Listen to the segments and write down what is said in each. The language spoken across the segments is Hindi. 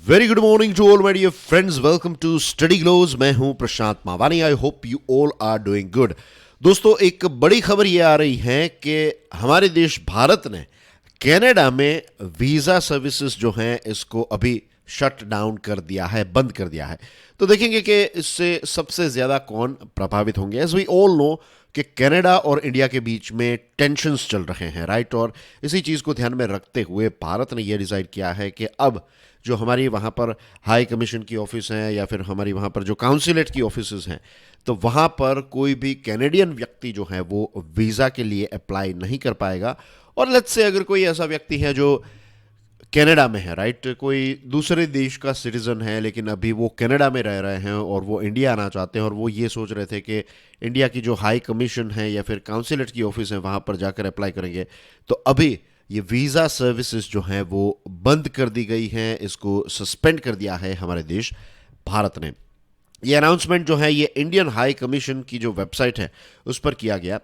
Very good morning to all my dear friends, welcome to study glows. मैं हूं Prashant Mawani. I hope you all are doing good. दोस्तों, एक बड़ी खबर ये आ रही है कि हमारे देश भारत ने कनाडा में वीज़ा सर्विसेज जो हैं इसको अभी शट डाउन कर दिया है, बंद कर दिया है। तो देखेंगे कि इससे सबसे ज़्यादा कौन प्रभावित होंगे। एज वी ऑल नो कि कनाडा और इंडिया के बीच में टेंशन्स चल रहे हैं, राइट। और इसी चीज़ को ध्यान में रखते हुए भारत ने यह डिसाइड किया है कि अब जो हमारी वहाँ पर हाई कमीशन की ऑफिस हैं या फिर हमारी वहाँ पर जो काउंसिलेट की ऑफिस हैं, तो वहाँ पर कोई भी कैनेडियन व्यक्ति जो है वो वीज़ा के लिए अप्लाई नहीं कर पाएगा। और लेट्स से अगर कोई ऐसा व्यक्ति है जो कनाडा में है, राइट, कोई दूसरे देश का सिटीजन है लेकिन अभी वो कनाडा में रह रहे हैं और वो इंडिया आना चाहते हैं और वो ये सोच रहे थे कि इंडिया की जो हाई कमीशन है या फिर काउंसिलेट की ऑफिस है वहाँ पर जाकर अप्लाई करेंगे, तो अभी ये वीज़ा सर्विसेज जो हैं वो बंद कर दी गई हैं। इसको सस्पेंड कर दिया है हमारे देश भारत ने। ये अनाउंसमेंट जो है ये इंडियन हाई कमीशन की जो वेबसाइट है उस पर किया गया।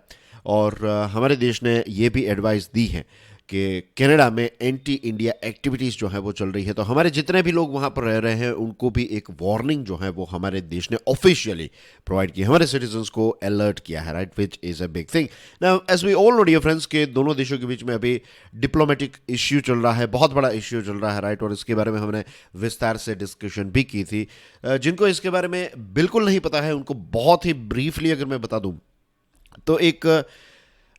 और हमारे देश ने ये भी एडवाइस दी है कि कनाडा में एंटी इंडिया एक्टिविटीज़ जो है वो चल रही है। तो हमारे जितने भी लोग वहाँ पर रह रहे हैं उनको भी एक वार्निंग जो है वो हमारे देश ने ऑफिशियली प्रोवाइड की, हमारे सिटीजन्स को अलर्ट किया है, right, which is a big thing. Now as we all know dear friends के दोनों देशों के बीच में अभी डिप्लोमेटिक इश्यू चल रहा है, बहुत बड़ा इश्यू चल रहा है, राइट। और इसके बारे में हमने विस्तार से डिस्कशन भी की थी। जिनको इसके बारे में बिल्कुल नहीं पता है उनको बहुत ही ब्रीफली अगर मैं बता दूँ तो एक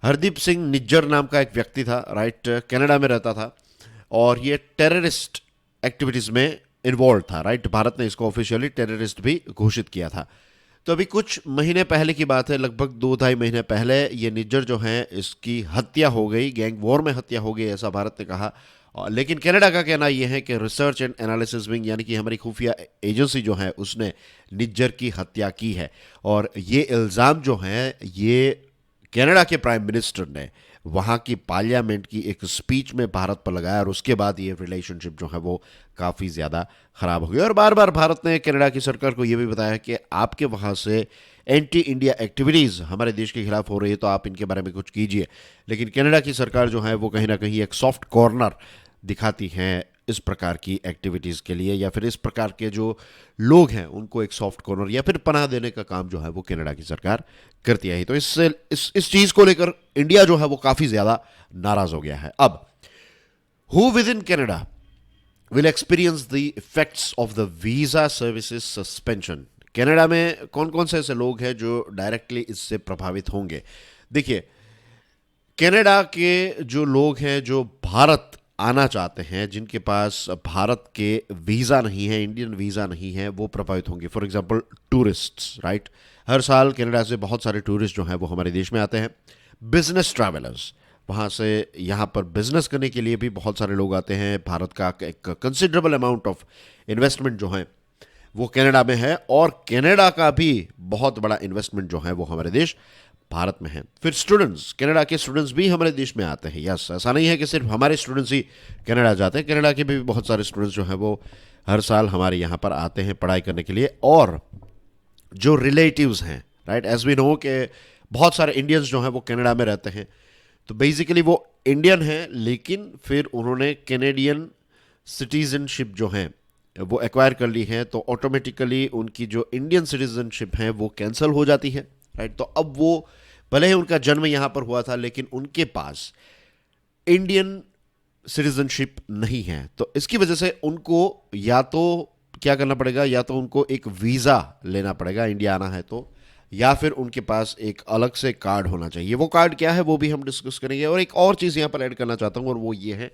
हरदीप सिंह निज्जर नाम का एक व्यक्ति था, राइट, कनाडा में रहता था और ये टेररिस्ट एक्टिविटीज़ में इन्वॉल्व था, राइट। भारत ने इसको ऑफिशियली टेररिस्ट भी घोषित किया था। तो अभी कुछ महीने पहले की बात है, लगभग 2-2.5 महीने पहले ये निज्जर जो हैं इसकी हत्या हो गई, गैंग वॉर में हत्या हो गई ऐसा भारत ने कहा। लेकिन कनाडा का कहना यह है कि रिसर्च एंड एनालिसिस विंग यानी कि हमारी खुफिया एजेंसी जो है उसने निज्जर की हत्या की है। और ये इल्ज़ाम जो है ये कनाडा के प्राइम मिनिस्टर ने वहाँ की पार्लियामेंट की एक स्पीच में भारत पर लगाया और उसके बाद ये रिलेशनशिप जो है वो काफ़ी ज़्यादा ख़राब हो गई। और बार बार भारत ने कनाडा की सरकार को ये भी बताया कि आपके वहाँ से एंटी इंडिया एक्टिविटीज़ हमारे देश के खिलाफ हो रही है तो आप इनके बारे में कुछ कीजिए। लेकिन कनाडा की सरकार जो है वो कहीं ना कहीं एक सॉफ्ट कॉर्नर दिखाती हैं इस प्रकार की एक्टिविटीज़ के लिए, या फिर इस प्रकार के जो लोग हैं उनको एक सॉफ्ट कॉर्नर या फिर पनाह देने का काम जो है वो कनाडा की सरकार करती है। तो इस चीज़ को लेकर इंडिया जो है वो काफ़ी ज़्यादा नाराज़ हो गया है। अब who with in Canada will experience the effects of the visa services suspension. Canada में कौन कौन से ऐसे लोग हैं जो डायरेक्टली इससे प्रभावित होंगे। देखिए, कनाडा के जो लोग हैं जो भारत आना चाहते हैं, जिनके पास भारत के वीज़ा नहीं है, इंडियन वीज़ा नहीं है, वो प्रभावित होंगे। फॉर एग्जांपल टूरिस्ट्स, राइट, हर साल कनाडा से बहुत सारे टूरिस्ट जो हैं वो हमारे देश में आते हैं। बिजनेस ट्रैवलर्स, वहाँ से यहाँ पर बिजनेस करने के लिए भी बहुत सारे लोग आते हैं। भारत का एक कंसिडरेबल अमाउंट ऑफ इन्वेस्टमेंट जो है वो कनाडा में है और कनाडा का भी बहुत बड़ा इन्वेस्टमेंट जो है वो हमारे देश भारत में है। फिर स्टूडेंट्स, कनाडा के स्टूडेंट्स भी हमारे देश में आते हैं। यस, ऐसा नहीं है कि सिर्फ हमारे स्टूडेंट्स ही कनाडा जाते हैं, कनाडा के भी बहुत सारे स्टूडेंट्स जो हैं वो हर साल हमारे यहाँ पर आते हैं पढ़ाई करने के लिए। और जो रिलेटिव्स हैं, राइट, एज वी नो कि बहुत सारे इंडियंस जो हैं वो कनाडा में रहते हैं, तो बेसिकली वो इंडियन हैं लेकिन फिर उन्होंने कैनेडियन सिटीजनशिप जो है वो एक्वायर कर ली है, तो ऑटोमेटिकली उनकी जो इंडियन सिटीजनशिप है वो कैंसिल हो जाती है, राइट। तो अब वो भले ही उनका जन्म यहाँ पर हुआ था लेकिन उनके पास इंडियन सिटीजनशिप नहीं है, तो इसकी वजह से उनको या तो क्या करना पड़ेगा, या तो उनको एक वीज़ा लेना पड़ेगा इंडिया आना है तो, या फिर उनके पास एक अलग से कार्ड होना चाहिए। वो कार्ड क्या है वो भी हम डिस्कस करेंगे। और एक और चीज़ यहाँ पर ऐड करना चाहता हूँ और वो ये है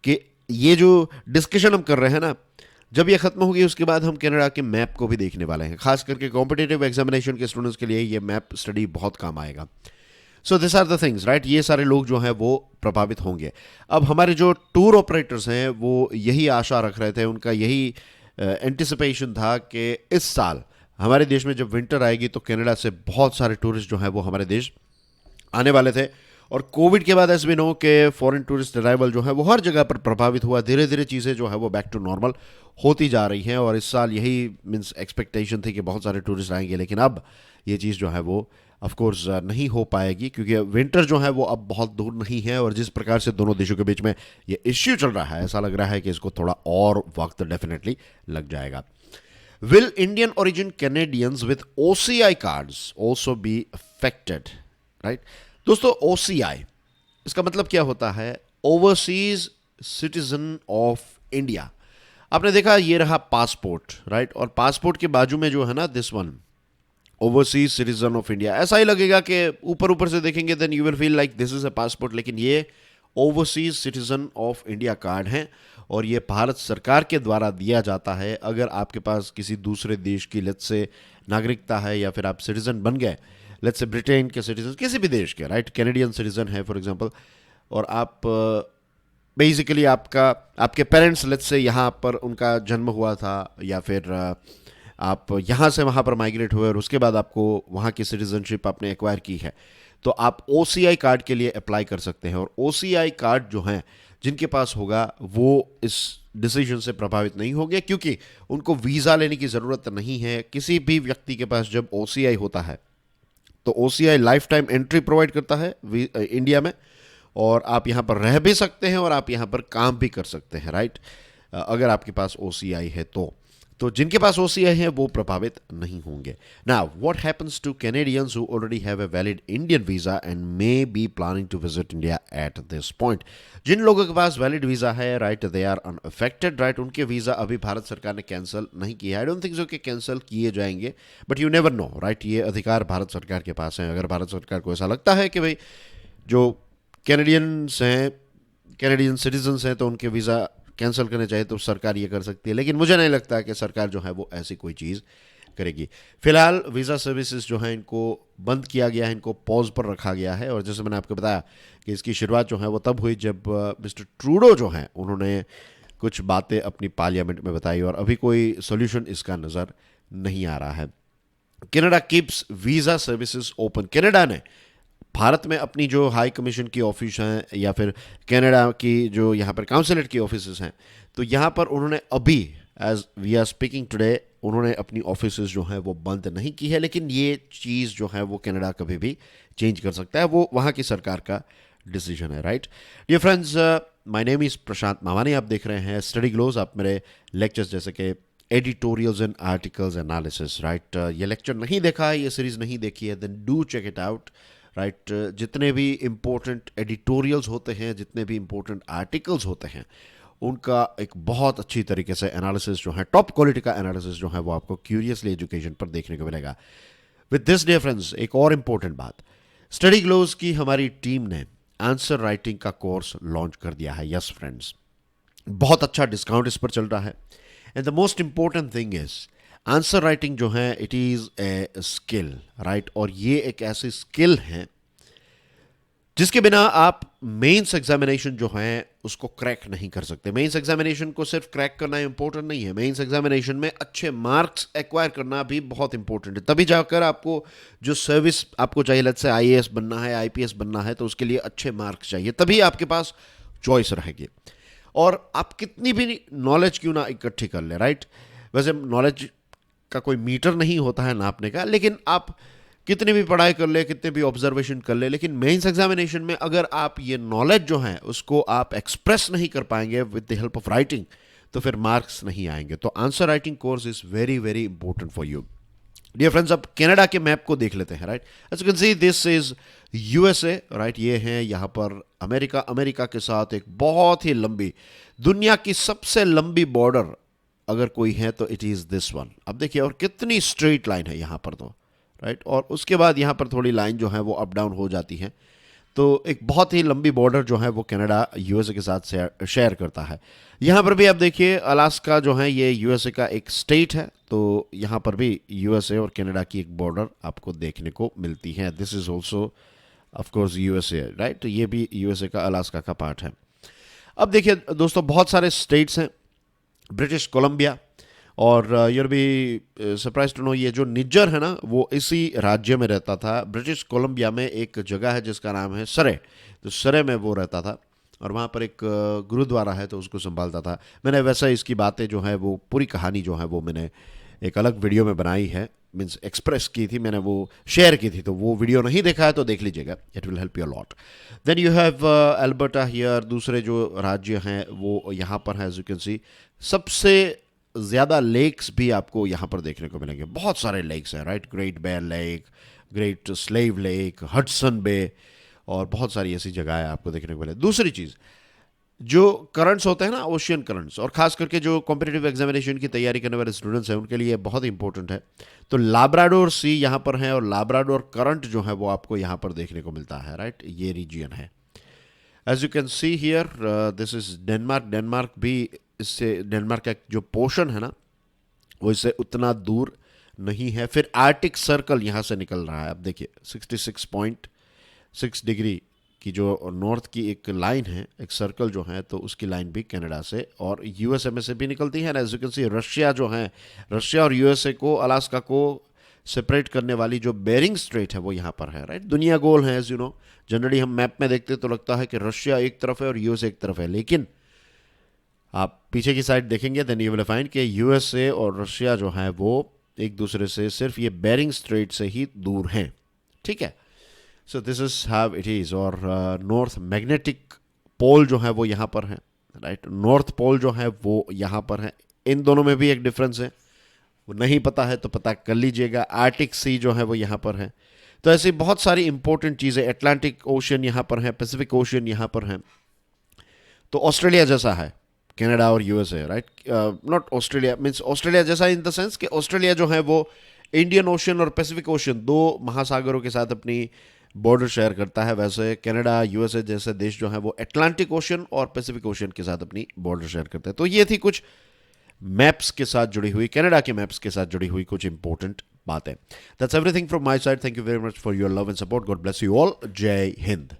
कि ये जो डिस्कशन हम कर रहे हैं ना, जब ये खत्म होगी उसके बाद हम कनाडा के मैप को भी देखने वाले हैं। खास करके कॉम्पिटिटिव एग्जामिनेशन के स्टूडेंट्स के लिए ये मैप स्टडी बहुत काम आएगा। So this are the things, right. ये सारे लोग जो हैं वो प्रभावित होंगे। अब हमारे जो टूर ऑपरेटर्स हैं वो यही आशा रख रहे थे, उनका यही एंटिसिपेशन था कि इस साल हमारे देश में जब विंटर आएगी तो कनाडा से बहुत सारे टूरिस्ट जो हैं वो हमारे देश आने वाले थे। और कोविड के बाद एज वी नो के फॉरेन टूरिस्ट अराइवल जो है वो हर जगह पर प्रभावित हुआ। धीरे धीरे चीज़ें जो है वो बैक टू नॉर्मल होती जा रही हैं और इस साल यही मीन्स एक्सपेक्टेशन थी कि बहुत सारे टूरिस्ट आएंगे, लेकिन अब ये चीज़ जो है वो ऑफ कोर्स नहीं हो पाएगी, क्योंकि विंटर जो है वो अब बहुत दूर नहीं है, और जिस प्रकार से दोनों देशों के बीच में ये इश्यू चल रहा है, ऐसा लग रहा है कि इसको थोड़ा और वक्त डेफिनेटली लग जाएगा. Will Indian origin Canadians with OCI cards also be affected? Right दोस्तों, OCI इसका मतलब क्या होता है? Overseas citizen of India. आपने देखा ये रहा पासपोर्ट, राइट, और पासपोर्ट के बाजू में जो है ना this one, overseas citizen of India. ऐसा ही लगेगा कि ऊपर ऊपर से देखेंगे then you will feel like this is a passport, लेकिन ये overseas citizen of India card है, और ये भारत सरकार के द्वारा दिया जाता है. अगर आपके पास किसी दूसरे देश की लेट्स से नागरिकता है, या फिर आप सिटीजन बन गए, लेट्स से ब्रिटेन के सिटीजन, किसी भी देश के, राइट, कैनेडियन सिटीजन है फॉर एग्जांपल, और आप बेसिकली आपके पेरेंट्स लेट्स से यहाँ पर उनका जन्म हुआ था, या फिर आप यहाँ से वहाँ पर माइग्रेट हुए और उसके बाद आपको वहाँ की सिटीजनशिप आपने एक्वायर की है, तो आप OCI कार्ड के लिए अप्लाई कर सकते हैं. और OCI कार्ड जो हैं जिनके पास होगा वो इस डिसीजन से प्रभावित नहीं होंगे, क्योंकि उनको वीज़ा लेने की ज़रूरत नहीं है. किसी भी व्यक्ति के पास जब OCI होता है तो OCI life time entry provide करता है इंडिया में, और आप यहाँ पर रह भी सकते हैं और आप यहाँ पर काम भी कर सकते हैं, राइट, अगर आपके पास OCI है तो जिनके पास OCI है वो प्रभावित नहीं होंगे. Now what happens to Canadians who already have a valid Indian visa and may be planning to visit India at this point? जिन लोगों के पास वैलिड वीज़ा है, right, they are unaffected, right, उनके वीज़ा अभी भारत सरकार ने कैंसिल नहीं किया. आई डोंट थिंक सो कि कैंसिल किए जाएंगे, but you never know, right. ये अधिकार भारत सरकार के पास है. अगर भारत सरकार को ऐसा लगता है कि भाई जो कैनेडियंस हैं, कैनेडियन सिटीजन्स हैं, तो उनके वीज़ा कैंसिल करने चाहिए, तो सरकार ये कर सकती है. लेकिन मुझे नहीं लगता कि सरकार जो है वो ऐसी कोई चीज़ करेगी. फिलहाल वीज़ा सर्विसेज जो है इनको बंद किया गया है, इनको पॉज पर रखा गया है. और जैसे मैंने आपको बताया कि इसकी शुरुआत जो है वो तब हुई जब मिस्टर ट्रूडो जो हैं उन्होंने कुछ बातें अपनी पार्लियामेंट में बताई, और अभी कोई सोल्यूशन इसका नज़र नहीं आ रहा है. Canada keeps visa services open. Canada ने भारत में अपनी जो हाई कमीशन की ऑफिस हैं, या फिर कनाडा की जो यहाँ पर काउंसलेट की ऑफिस हैं, तो यहाँ पर उन्होंने अभी as we are speaking today उन्होंने अपनी ऑफिस जो हैं वो बंद नहीं की है. लेकिन ये चीज़ जो है वो कनाडा कभी भी चेंज कर सकता है, वो वहाँ की सरकार का डिसीजन है, right. Dear friends, my name is Prashant Mawani. आप देख रहे हैं स्टडी ग्लोज. आप मेरे लेक्चर्स जैसे कि editorials and articles analysis, right, ये लेक्चर नहीं देखा है, ये सीरीज़ नहीं देखी है, then do check it out, right. जितने भी इम्पोर्टेंट एडिटोरियल्स होते हैं, जितने भी इम्पोर्टेंट आर्टिकल्स होते हैं, उनका एक बहुत अच्छी तरीके से एनालिसिस जो है, टॉप क्वालिटी का एनालिसिस जो है वो आपको क्यूरियसली एजुकेशन पर देखने को मिलेगा. विद दिस डियर फ्रेंड्स, एक और इम्पोर्टेंट बात, स्टडी ग्लोज की हमारी टीम ने आंसर राइटिंग का कोर्स लॉन्च कर दिया है. यस फ्रेंड्स, बहुत अच्छा डिस्काउंट इस पर चल रहा है. And the most important thing is answer writing जो है it is a skill, right, और ये एक ऐसी स्किल है जिसके बिना आप मेंस एग्जामिनेशन जो है उसको क्रैक नहीं कर सकते. मेंस एग्जामिनेशन को सिर्फ क्रैक करना इंपॉर्टेंट नहीं है, मेंस एग्जामिनेशन में अच्छे मार्क्स एक्वायर करना भी बहुत इंपॉर्टेंट है. तभी जाकर आपको जो सर्विस आपको चाहिए, लेट्स से IAS बनना है, IPS बनना है, तो उसके लिए अच्छे मार्क्स चाहिए, तभी आपके पास चॉइस रहेगी. और आप कितनी भी नॉलेज क्यों ना इकट्ठी कर ले, राइट. वैसे नॉलेज का कोई मीटर नहीं होता है नापने का, लेकिन आप कितनी भी पढ़ाई कर ले, कितने भी ऑब्जर्वेशन कर ले, लेकिन मेंस एग्जामिनेशन में अगर आप ये नॉलेज जो है उसको आप एक्सप्रेस नहीं कर पाएंगे with the help of writing, तो फिर मार्क्स नहीं आएंगे. तो answer writing course is very very important for you. Dear friends, अब कनाडा के मैप को देख लेते हैं, right. As you can see this is USA, right. ये है यहाँ पर अमेरिका के साथ एक बहुत ही लंबी, दुनिया की सबसे लंबी बॉर्डर अगर कोई है तो इट इज़ दिस वन. अब देखिए, और कितनी स्ट्रेट लाइन है यहाँ पर, तो राइट. और उसके बाद यहाँ पर थोड़ी लाइन जो है वो अप डाउन हो जाती है. तो एक बहुत ही लंबी बॉर्डर जो है वो कनाडा USA के साथ शेयर करता है. यहाँ पर भी आप देखिए, अलास्का जो है ये USA का एक स्टेट है, तो यहाँ पर भी USA और कनाडा की एक बॉर्डर आपको देखने को मिलती है. This is also of course USA, right. तो ये भी USA का अलास्का का पार्ट है. अब देखिए दोस्तों, बहुत सारे स्टेट्स हैं. ब्रिटिश कोलंबिया, और you're be surprise to know ये जो निजर है ना वो इसी राज्य में रहता था. ब्रिटिश कोलंबिया में एक जगह है जिसका नाम है सरे, तो सरे में वो रहता था, और वहाँ पर एक गुरुद्वारा है तो उसको संभालता था. मैंने वैसे इसकी बातें जो है वो पूरी कहानी जो है वो मैंने एक अलग वीडियो में बनाई है, मीन्स एक्सप्रेस की थी मैंने, वो शेयर की थी, तो वो वीडियो नहीं देखा है तो देख लीजिएगा, it will help you lot. Then you have Alberta here, दूसरे जो राज्य हैं वो यहाँ पर हैं, एज यू कैन सी। सबसे ज़्यादा लेक्स भी आपको यहाँ पर देखने को मिलेंगे, बहुत सारे लेक्स हैं, right. Great Bear Lake, Great Slave Lake, Hudson Bay, और बहुत सारी ऐसी जगह आपको देखने को मिले। दूसरी चीज़, जो करंट्स होते हैं ना, ओशियन करंट्स, और खास करके जो कॉम्पिटिटिव एग्जामिनेशन की तैयारी करने वाले स्टूडेंट्स हैं उनके लिए बहुत इंपॉर्टेंट है। तो लाब्राडोर सी यहाँ पर है, और लाब्राडोर करंट जो है वो आपको यहाँ पर देखने को मिलता है, राइट। ये रीजियन है, as you can see here, this is Denmark. Denmark भी इससे, डेनमार्क का जो पोर्शन है ना वो इससे उतना दूर नहीं है। फिर आर्टिक सर्कल यहाँ से निकल रहा है, अब देखिए 66.6 डिग्री की जो नॉर्थ की एक लाइन है, एक सर्कल जो है, तो उसकी लाइन भी कनाडा से और यूएसए में से भी निकलती है। As you can see, Russia जो है, रशिया और यूएसए को, अलास्का को सेपरेट करने वाली जो बेरिंग स्ट्रेट है वो यहाँ पर है, राइट। दुनिया गोल है, एज यू नो। जनरली हम मैप में देखते तो लगता है कि रशिया एक तरफ है और यूएसए एक तरफ है, लेकिन आप पीछे की साइड देखेंगे देन यू विल फाइंड कि यूएसए और रशिया जो है वो एक दूसरे से सिर्फ ये बेरिंग स्ट्रेट से ही दूर हैं, ठीक है। So this is how it is. और नॉर्थ मैग्नेटिक पोल जो है वो यहाँ पर है, राइट। नॉर्थ पोल जो है वो यहाँ पर है। इन दोनों में भी एक डिफरेंस है, वो नहीं पता है तो पता कर लीजिएगा। आर्टिक सी जो है वो यहाँ पर है। तो ऐसी बहुत सारी इंपॉर्टेंट चीज़ें, अटलांटिक ओशियन यहाँ पर है, पैसिफिक ओशियन यहाँ पर है। तो ऑस्ट्रेलिया जैसा है कनाडा और USA, right. Not Australia means Australia जैसा इन द सेंस कि ऑस्ट्रेलिया जो है वो इंडियन ओशन और पैसिफिक ओशन, दो महासागरों के साथ अपनी बॉर्डर शेयर करता है। वैसे कनाडा, यूएसए जैसे देश जो है वो अटलांटिक ओशन और पैसिफिक ओशन के साथ अपनी बॉर्डर शेयर करते हैं। तो ये थी कुछ मैप्स के साथ जुड़ी हुई, कनाडा के मैप्स के साथ जुड़ी हुई कुछ इंपॉर्टेंट बातें। That's everything from my side. Thank you very much for your love and support. God bless you all. जय हिंद।